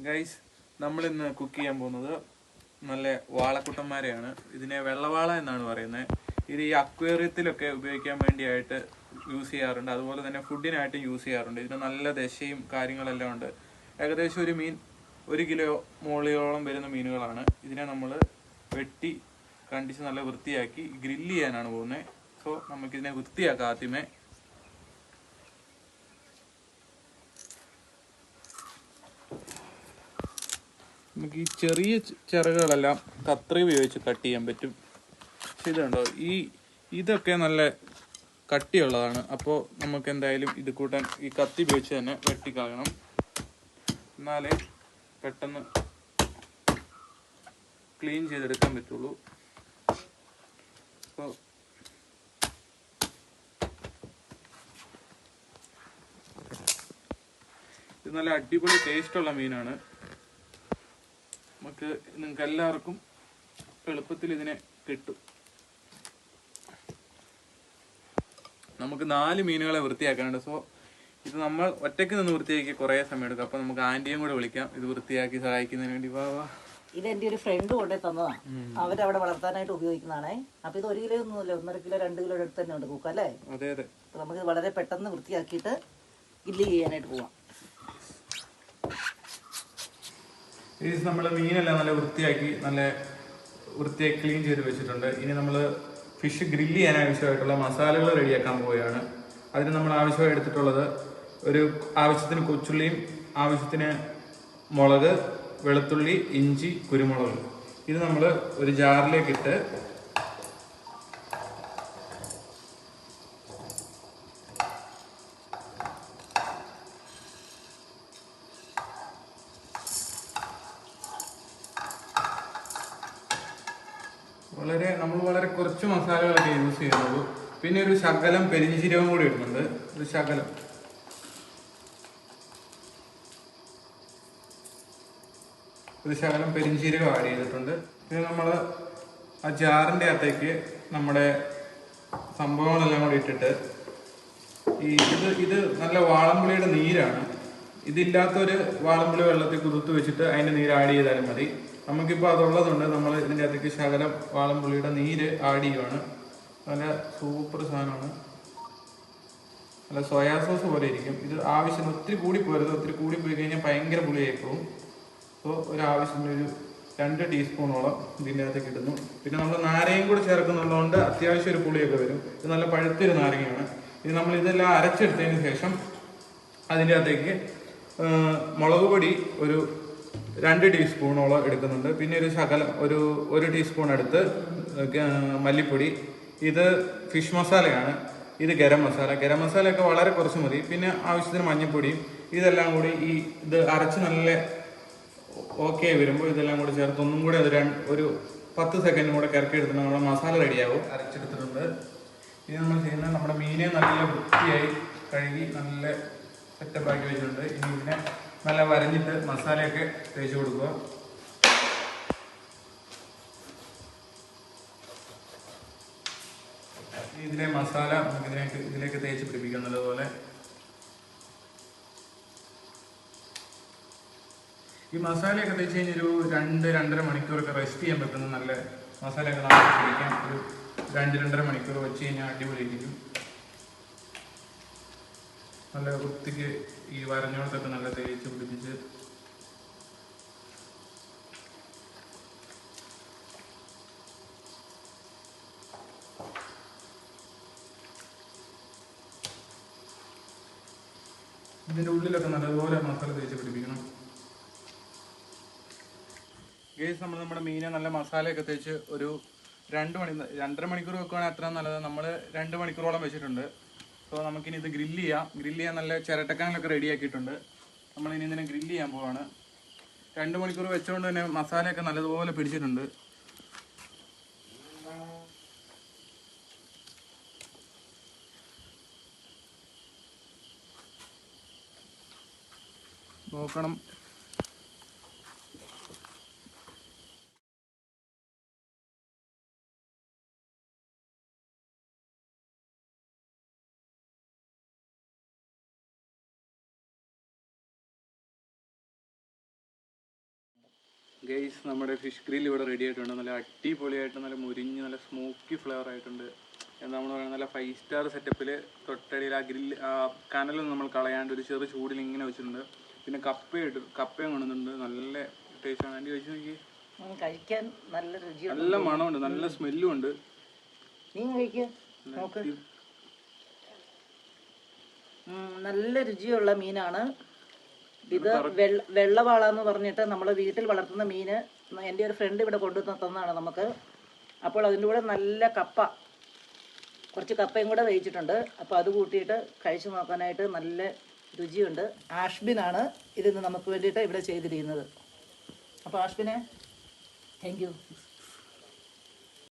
Guys, നമ്മളിന്ന് cook ചെയ്യാൻ പോകുന്നത് നല്ല വാളക്കുട്ടന്മാരെയാണ്. ഇതിനെ വെള്ളവാള എന്നാണ് പറയുന്നത്. ഇത് ഈ അക്വേറിയത്തിലൊക്കെ ഉപയോഗിക്കാൻ വേണ്ടിയായിട്ട് യൂസ് ചെയ്യാറുണ്ട്. അതുപോലെ തന്നെ ഫുഡിനായിട്ട് യൂസ് ചെയ്യാറുണ്ട്. ഇതിന് നല്ല ദശയും കാര്യങ്ങളെല്ലാം ഉണ്ട്. ഏകദേശം ഒരു മീൻ 1 കിലോ മോളിയോളം വരുന്ന മീനുകളാണ്. ഇതിനെ നമ്മൾ വെട്ടി കണ്ടിച്ച് നല്ല വൃത്തിയാക്കി ഗ്രില്ല് ചെയ്യാനാണ് പോകുന്നത്. സോ നമുക്കിതിനെ വൃത്തിയാക്കാം. ആദ്യമേ നമുക്ക് ഈ ചെറിയ ചിറകുകളെല്ലാം കത്രി ഉപയോഗിച്ച് കട്ട് ചെയ്യാൻ പറ്റും. പക്ഷെ ഇതുണ്ടോ, ഇതൊക്കെ നല്ല കട്ടിയുള്ളതാണ്. അപ്പോൾ നമുക്ക് എന്തായാലും ഇത് കൂട്ടാൻ ഈ കത്തി ഉപയോഗിച്ച് തന്നെ വെട്ടിക്കളയണം. എന്നാലേ പെട്ടെന്ന് ക്ലീൻ ചെയ്തെടുക്കാൻ പറ്റുള്ളൂ. അപ്പോൾ ഇത് നല്ല അടിപൊളി ടേസ്റ്റുള്ള മീനാണ്. നിങ്ങൾക്ക് എല്ലാവർക്കും എളുപ്പത്തിൽ ഇതിനെ കിട്ടും. നമുക്ക് 4 മീനുകളെ വൃത്തിയാക്കാനുണ്ട്. സോ ഇത് നമ്മൾ ഒറ്റയ്ക്ക് നിന്ന് വൃത്തിയാക്കി കുറേ സമയം എടുക്കും. അപ്പൊ നമുക്ക് ആന്റിയും കൂടെ വിളിക്കാം ഇത് വൃത്തിയാക്കി സഹായിക്കുന്നതിന് വേണ്ടി. വാ. ഇത് എന്റെ ഒരു ഫ്രണ്ട് കൊണ്ടേ തന്നതാണ്. അവരവിടെ വളർത്താനായിട്ട് ഉപയോഗിക്കുന്നതാണേ. അപ്പൊ ഇത് 1 കിലോ ഒന്നുമില്ല, 1.5 കിലോ 2 കിലോ അടുത്ത് തന്നെ ഉണ്ട് കൂക്ക അല്ലേ? അതെ. നമുക്ക് വളരെ പെട്ടെന്ന് വൃത്തിയാക്കിയിട്ട് ഗ്രില്ല് ചെയ്യാനായിട്ട് പോവാം. നമ്മൾ മീനെല്ലാം നല്ല വൃത്തിയാക്കി ക്ലീൻ ചെയ്ത് വെച്ചിട്ടുണ്ട്. ഇനി നമ്മൾ ഫിഷ് ഗ്രില്ല് ചെയ്യാൻ ആവശ്യമായിട്ടുള്ള മസാലകൾ റെഡിയാക്കാൻ പോവുകയാണ്. അതിന് നമ്മൾ ആവശ്യമായി എടുത്തിട്ടുള്ളത് ആവശ്യത്തിന് കൊച്ചുള്ളിയും, ആവശ്യത്തിന് മുളക്, വെളുത്തുള്ളി, ഇഞ്ചി, കുരുമുളക്. ഇത് നമ്മൾ ഒരു ജാറിലേക്കിട്ട് വളരെ കുറച്ച് മസാലകളൊക്കെ യൂസ് ചെയ്യുന്നുള്ളൂ. പിന്നെ ഒരു ശകലം പെരിഞ്ചീരകം കൂടി ഇടുന്നുണ്ട്. ഒരു ശകലം പെരിഞ്ചീരകം ആഡ് ചെയ്തിട്ടുണ്ട്. പിന്നെ നമ്മൾ ആ ജാറിൻ്റെ അകത്തേക്ക് നമ്മുടെ സംഭവങ്ങളെല്ലാം കൂടി ഇട്ടിട്ട് ഇത് നല്ല വാളംപുളിയുടെ നീരാണ്. ഇതില്ലാത്തൊരു വാളംപുളി വെള്ളത്തിൽ കുതിർത്ത് വെച്ചിട്ട് അതിൻ്റെ നീര് ആഡ് ചെയ്താലും മതി. നമുക്കിപ്പോൾ അതുള്ളതുകൊണ്ട് നമ്മൾ ഇതിൻ്റെ അകത്തേക്ക് ശകലം വാളംപുളിയുടെ നീര് ആഡ് ചെയ്യുവാണ്. നല്ല സൂപ്പർ സാധനമാണ്. നല്ല സോയാ സോസ് പോലെ ഇരിക്കും. ഇത് ആവശ്യം ഒത്തിരി കൂടിപ്പോരുത്. ഒത്തിരി കൂടിപ്പോയി കഴിഞ്ഞാൽ ഭയങ്കര പുളിയായി പോകും. സോ ആവശ്യത്തിന് 2 ടീസ്പൂണോളം ഇതിൻ്റെ അകത്തേക്ക് ഇടുന്നു. പിന്നെ നമ്മൾ നാരങ്ങയും കൂടി ചേർക്കുന്നുള്ളതുകൊണ്ട് അത്യാവശ്യം ഒരു പുളിയൊക്കെ വരും. ഇത് നല്ല പഴുത്തൊരു നാരങ്ങയാണ്. ഇത് നമ്മൾ ഇതെല്ലാം അരച്ചെടുത്തതിന് ശേഷം അതിൻ്റെ അകത്തേക്ക് മുളക് പൊടി ഒരു 2 ടീസ്പൂണോളം എടുക്കുന്നുണ്ട്. പിന്നെ ഒരു ശകലം ഒരു ടീസ്പൂൺ എടുത്ത് മല്ലിപ്പൊടി. ഇത് ഫിഷ് മസാലയാണ്. ഇത് ഗരം മസാലയൊക്കെ വളരെ കുറച്ച് മതി. പിന്നെ ആവശ്യത്തിന് മഞ്ഞൾപ്പൊടിയും. ഇതെല്ലാം കൂടി ഇത് അരച്ച് നല്ല ഓക്കെ വരുമ്പോൾ ഇതെല്ലാം കൂടി ചേർത്ത് ഒന്നും കൂടി ഒരു 10 സെക്കൻഡും കൂടെ കിറക്കി എടുത്തിട്ട് നമ്മുടെ മസാല റെഡിയാവും. അരച്ചെടുത്തിട്ടുണ്ട്. ഇത് നമ്മൾ ചെയ്യുന്നത് നമ്മുടെ മീനെ നല്ല വൃത്തിയായി കഴുകി നല്ല സെറ്റപ്പാക്കി വെച്ചിട്ടുണ്ട്. ഇനി ഇതിനെ നല്ല വരഞ്ഞിട്ട് മസാലയൊക്കെ തേച്ച് കൊടുക്കുക. ഇതിലെ മസാല നമുക്ക് ഇതിലേക്ക് തേച്ച് പിടിപ്പിക്കാം നല്ലതുപോലെ. ഈ മസാലയൊക്കെ തേച്ച് കഴിഞ്ഞ് ഒരു 2-2.5 മണിക്കൂറൊക്കെ റെസ്റ്റ് ചെയ്യാൻ പറ്റുന്ന നല്ല മസാലയൊക്കെ നമുക്ക് പിടിക്കാം. ഒരു 2-2.5 മണിക്കൂർ വെച്ച് കഴിഞ്ഞാൽ അടിപൊളിയായിരിക്കും. നല്ല വൃത്തിക്ക് ഈ വരഞ്ഞോടത്തൊക്കെ നല്ല തേച്ച് പിടിപ്പിച്ച് ഇതിൻ്റെ ഉള്ളിലൊക്കെ നല്ലതുപോലെ മസാല തേച്ച് പിടിപ്പിക്കണം. ഗൈസ്, നമ്മുടെ മീനെ നല്ല മസാലയൊക്കെ തേച്ച് ഒരു 2-2.5 മണിക്കൂർ വെക്കുകയാണെങ്കിൽ അത്ര നല്ലത്. നമ്മൾ 2 മണിക്കൂറോളം വെച്ചിട്ടുണ്ട്. സോ നമുക്കിനി ഇത് ഗ്രില്ല് ചെയ്യാൻ നല്ല ചിരട്ടക്കാനൊക്കെ റെഡിയാക്കിയിട്ടുണ്ട്. നമ്മളിനി ഇതിനെ ഗ്രില്ല് ചെയ്യാൻ പോവാണ്. 2 മണിക്കൂർ വെച്ചുകൊണ്ട് തന്നെ മസാലയൊക്കെ നല്ലതുപോലെ പിടിച്ചിട്ടുണ്ട്. നോക്കണം. ഗൈസ് നമ്മുടെ ഫിഷ് ഗ്രിൽ ഇവിടെ റെഡി ആയിട്ടുണ്ട്. നല്ല അടിപൊളിയായിട്ട് നല്ല മുരിഞ്ഞ് നല്ല സ്മോക്കി ഫ്ലേവർ ആയിട്ടുണ്ട്. എന്താ നമ്മൾ പറയുന്നത്, നല്ല 5 സ്റ്റാർ സെറ്റപ്പിൽ തൊട്ടടിയിൽ ആ ഗ്രില്ല് കനലൊന്നും നമ്മൾ കളയാണ്ട് ഒരു ചെറു ചൂടിൽ ഇങ്ങനെ വെച്ചിട്ടുണ്ട്. പിന്നെ കപ്പയും കൊണ്ടുവന്നിട്ടുണ്ട്. നല്ല ടേസ്റ്റാണ്. ആൻറ്റി കഴിച്ച് നോക്കി. കഴിക്കാൻ നല്ല രുചിയാണ്, നല്ല മണമുണ്ട്, നല്ല സ്മെല്ലും ഉണ്ട്. നീ കഴിക്കുക നോക്ക്. നല്ല രുചിയുള്ള മീനാണ് ഇത്. വെള്ളവാളാന്ന് പറഞ്ഞിട്ട് നമ്മൾ വീട്ടിൽ വളർത്തുന്ന മീന് എൻ്റെ ഒരു ഫ്രണ്ട് ഇവിടെ കൊണ്ടു തന്നതാണ് നമുക്ക്. അപ്പോൾ അതിൻ്റെ കൂടെ നല്ല കുറച്ച് കപ്പയും കൂടെ വേവിച്ചിട്ടുണ്ട്. അപ്പോൾ അത് കൂട്ടിയിട്ട് കഴിച്ചു നോക്കാനായിട്ട് നല്ല രുചിയുണ്ട്. ആഷ്ബിനാണ് ഇതിന്ന് നമുക്ക് വേണ്ടിയിട്ട് ഇവിടെ ചെയ്തിരിക്കുന്നത്. അപ്പോൾ ആഷ്ബിനെ താങ്ക് യു.